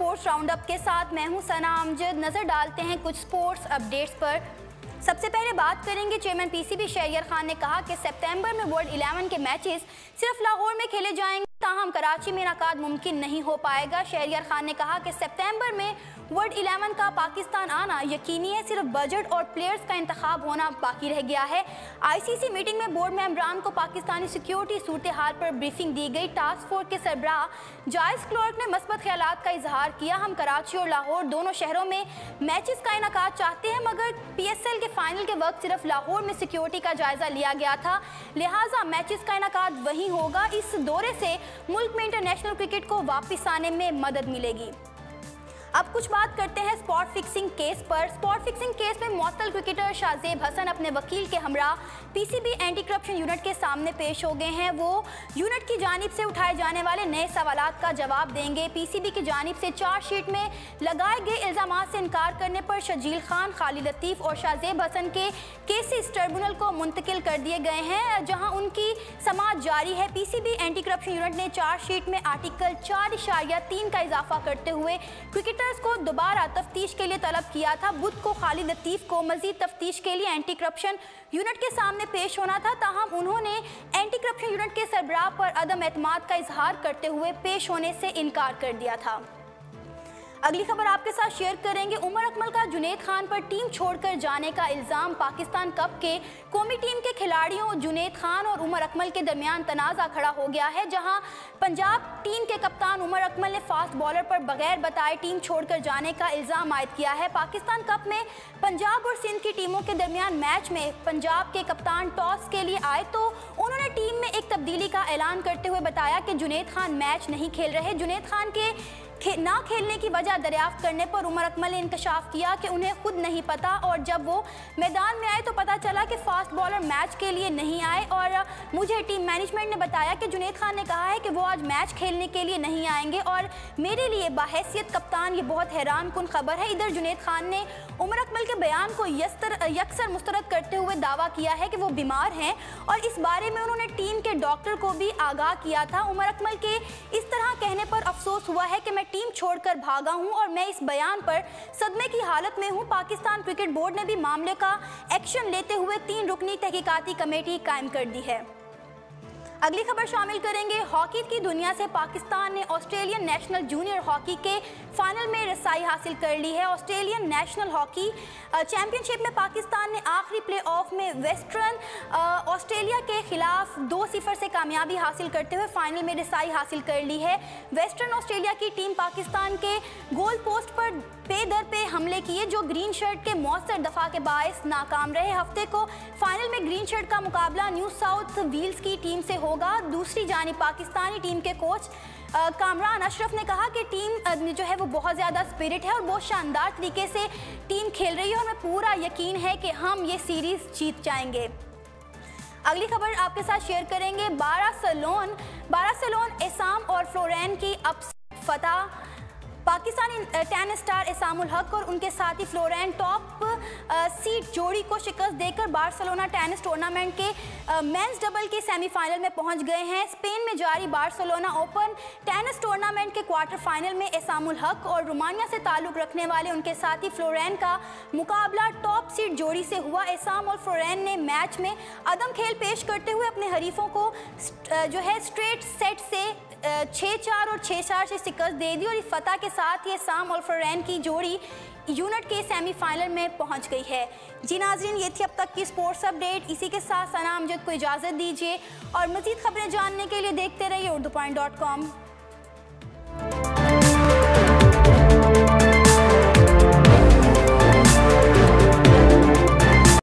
Sports roundup के साथ मैं हूं सना अमजद। नजर डालते हैं कुछ स्पोर्ट्स अपडेट्स पर। सबसे पहले बात करेंगे, चेयरमैन पीसीबी शहरियार खान ने कहा कि सितंबर में वर्ल्ड 11 के मैचेस सिर्फ लाहौर में खेले जाएंगे, ताहम कराची में इनेकाद मुमकिन नहीं हो पाएगा। शहरियार खान ने कहा कि सितंबर में वर्ल्ड 11 का पाकिस्तान आना यकीनी है, सिर्फ बजट और प्लेयर्स का इंतखाब होना बाकी रह गया है। आईसीसी मीटिंग में बोर्ड मेंबरान को पाकिस्तानी सिक्योरिटी सूरत हाल पर ब्रीफिंग दी गई। टास्क फोर्स के सरबराह जायस क्लार्क ने मस्बत ख्यालात का इजहार किया। हम कराची और लाहौर दोनों शहरों में मैचेस का इनेकाद चाहते हैं, मगर PSL के फाइनल के वक्त सिर्फ लाहौर में सिक्योरिटी का जायजा लिया गया था, लिहाजा मैचेस का इनेकाद वहीं होगा। इस दौरे से मुल्क में इंटरनेशनल क्रिकेट को वापस आने में मदद मिलेगी। अब कुछ बात करते हैं स्पॉट फिक्सिंग केस पर। स्पॉट फिक्सिंग केस में मुअत्तल क्रिकेटर शाहजेब हसन अपने वकील के हमरा पीसीबी एंटी करप्शन यूनिट के सामने पेश हो गए हैं। वो यूनिट की जानिब से उठाए जाने वाले नए सवालात का जवाब देंगे। पीसीबी की जानिब से चार्जशीट में लगाए गए इल्जामात से इनकार करने पर शजील खान, खालिद लतीफ़ और शाहजेब हसन के केसेस ट्रिब्यूनल को मुंतकिल कर दिए गए हैं, जहां उनकी समाअत जारी है। पीसीबी एंटी करप्शन यूनिट ने चार्जशीट में आर्टिकल 4.3 का इजाफा करते हुए क्रिकेटर को दोबारा तफ्तीश के लिए तलब किया था। बुध को खालिद लतीफ़ को मजीद तफ्तीश के लिए एंटी करप्शन यूनिट के सामने पेश होना था, ताहम उन्होंने एंटी करप्शन यूनिट के सरबराह पर अदम एतमाद का इजहार करते हुए पेश होने से इनकार कर दिया था। अगली खबर आपके साथ शेयर करेंगे। उमर अकमल का जुनैद खान पर टीम छोड़कर जाने का इल्ज़ाम। पाकिस्तान कप के कौमी टीम के खिलाड़ियों जुनैद खान और उमर अकमल के दरमियान तनाज़ा खड़ा हो गया है, जहां पंजाब टीम के कप्तान उमर अकमल ने फास्ट बॉलर पर बगैर बताए टीम छोड़कर जाने का इल्ज़ाम आयद किया है। पाकिस्तान कप में पंजाब और सिंध की टीमों के दरमियान मैच में पंजाब के कप्तान टॉस के लिए आए तो उन्होंने टीम में एक तब्दीली का ऐलान करते हुए बताया कि जुनैद खान मैच नहीं खेल रहे। जुनैद खान के ना खेलने की वजह दरियाफ्त करने पर उमर अकमल ने इंकशाफ किया कि उन्हें खुद नहीं पता, और जब वो मैदान में आए तो पता चला कि फास्ट बॉलर मैच के लिए नहीं आए और मुझे टीम मैनेजमेंट ने बताया कि जुनैद खान ने कहा है कि वो आज मैच खेलने के लिए नहीं आएंगे, और मेरे लिए बाहैसियत कप्तान ये बहुत हैरान कुन खबर है। इधर जुनैद खान ने उमर अकमल के बयान को यकसर मुस्तरद करते हुए दावा किया है कि वो बीमार हैं और इस बारे में उन्होंने टीम के डॉक्टर को भी आगाह किया था। उमर अकमल के इस तरह कहने पर अफसोस हुआ है कि मैं टीम छोड़कर भागा हूं और मैं इस बयान पर सदमे की हालत में हूं। पाकिस्तान क्रिकेट बोर्ड ने भी मामले का एक्शन लेते हुए 3 रुकनी तहकीकाती कमेटी कायम कर दी है। अगली खबर शामिल करेंगे, हॉकी की दुनिया से पाकिस्तान ने ऑस्ट्रेलियन नेशनल जूनियर हॉकी के फाइनल में रसाई हासिल कर ली है। ऑस्ट्रेलियन नेशनल हॉकी चैंपियनशिप में पाकिस्तान ने आखिरी प्ले ऑफ में वेस्टर्न ऑस्ट्रेलिया के खिलाफ 2-0 से कामयाबी हासिल करते हुए फाइनल में रसाई हासिल कर ली है। वेस्टर्न ऑस्ट्रेलिया की टीम पाकिस्तान के गोल पोस्ट पर पे दर पे हमले किए, जो ग्रीन शर्ट के मौसर दफा के बायस नाकाम रहे। हफ्ते को फाइनल में ग्रीन शर्ट का मुकाबला न्यू साउथ वेल्स की टीम से होगा। दूसरी जानिब पाकिस्तानी टीम के कोच कामरान अशरफ ने कहा कि टीम जो है वो बहुत ज़्यादा स्पिरिट है और बहुत शानदार तरीके से टीम खेल रही है और हमें पूरा यकीन है कि हम ये सीरीज़ जीत जाएंगे। अगली खबर आपके साथ शेयर करेंगे, बारसेलोना एसाम और फ्लोरेन की अपसेट फतह। पाकिस्तानी टेनिस स्टार एसामुल हक और उनके साथी फ्लोरेन टॉप सीड जोड़ी को शिकस्त देकर बार्सिलोना टेनिस टूर्नामेंट के मेंस डबल के सेमीफाइनल में पहुंच गए हैं। स्पेन में जारी बार्सिलोना ओपन टेनिस टूर्नामेंट के क्वार्टर फाइनल में एसामुल हक और रोमानिया से ताल्लुक़ रखने वाले उनके साथी फ्लोरेन का मुकाबला टॉप सीड जोड़ी से हुआ। एसाम और फ्लोरेन ने मैच में अदम खेल पेश करते हुए अपने हरीफों को जो है स्ट्रेट सेट से 6-4 और 6-4 से शिकस्त दे दी और इस फतह के साथ ही एसाम और फ्लोरेन की जोड़ी यूनिट के सेमीफाइनल में पहुंच गई है। जी नाज़रीन, ये थी अब तक की स्पोर्ट्स अपडेट। इसी के साथ सना अमजद को इजाज़त दीजिए और मज़ीद खबरें जानने के लिए देखते रहिए urdu.com।